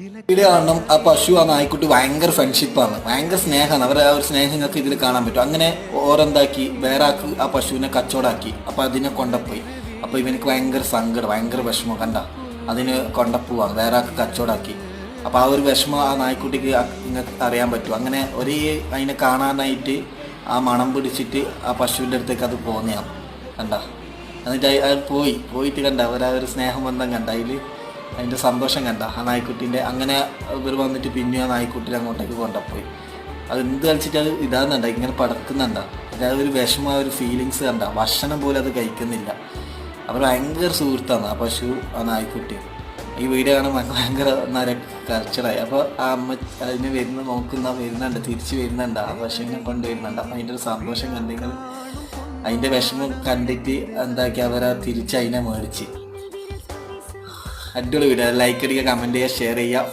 Video കാണണം. ആ പശു ആ നായ്ക്കുട്ടി ഭയങ്കര ഫ്രണ്ട്ഷിപ്പാണ്, ഭയങ്കര സ്നേഹമാണ്. അവരെ ആ ഒരു സ്നേഹം നിങ്ങൾക്ക് ഇതിൽ കാണാൻ പറ്റും. അങ്ങനെ ഓരെന്താക്കി വേറെ ആൾക്ക് ആ പശുവിനെ കച്ചവടാക്കി. അപ്പോൾ അതിനെ കൊണ്ടുപോയി. അപ്പോൾ ഇവനക്ക് ഭയങ്കര സങ്കടം, ഭയങ്കര വിഷമം. കണ്ട അതിന് കൊണ്ടുപോവാണ്, വേറെ ആൾക്ക് കച്ചവടാക്കി. അപ്പോൾ ആ ഒരു വിഷമം ആ നായ്ക്കുട്ടിക്ക് നിങ്ങൾക്ക് അറിയാൻ പറ്റും. അങ്ങനെ ഒരേ അതിനെ കാണാനായിട്ട് ആ മണം പിടിച്ചിട്ട് ആ പശുവിൻ്റെ അടുത്തേക്ക് അത് പോകുന്നതാണ്. കണ്ട എന്നിട്ട് അത് പോയിട്ട് കണ്ട അവരാ ഒരു സ്നേഹം ബന്ധം കണ്ട അതിൻ്റെ സന്തോഷം കണ്ട ആ നായ്ക്കുട്ടീൻ്റെ. അങ്ങനെ ഇവർ വന്നിട്ട് പിന്നെ ആ നായ്ക്കുട്ടിനെ അങ്ങോട്ടേക്ക് കൊണ്ടുപോയി. അത് എന്ത് കളിച്ചിട്ട് അത് ഇതാകുന്നുണ്ട, ഇങ്ങനെ പടക്കുന്നുണ്ട. അതായത് ഒരു വിഷമം, ആ ഒരു ഫീലിങ്സ് കണ്ട. ഭക്ഷണം പോലും അത് കഴിക്കുന്നില്ല. അവർ ഭയങ്കര സുഹൃത്താണ് ആ പശു ആ നായ്ക്കുട്ടി. ഈ വീഡിയോ കാണാൻ ഭയങ്കര കൾച്ചറായി. അപ്പോൾ ആ അമ്മ അതിന് വരുന്നുണ്ട്, തിരിച്ച് വരുന്നുണ്ട്, ആ പശുവിനെ കൊണ്ടുവരുന്നുണ്ട്. അപ്പോൾ അതിൻ്റെ ഒരു സന്തോഷം കണ്ടെങ്കിൽ അതിൻ്റെ വിഷമം കണ്ടിട്ട് എന്താക്കി അവരാ തിരിച്ച് അതിനെ മേടിച്ച്. അടിപൊളി വീഡിയോ. ലൈക്ക് അടിക്കുക, കമൻറ്റ് ചെയ്യുക, ഷെയർ ചെയ്യുക.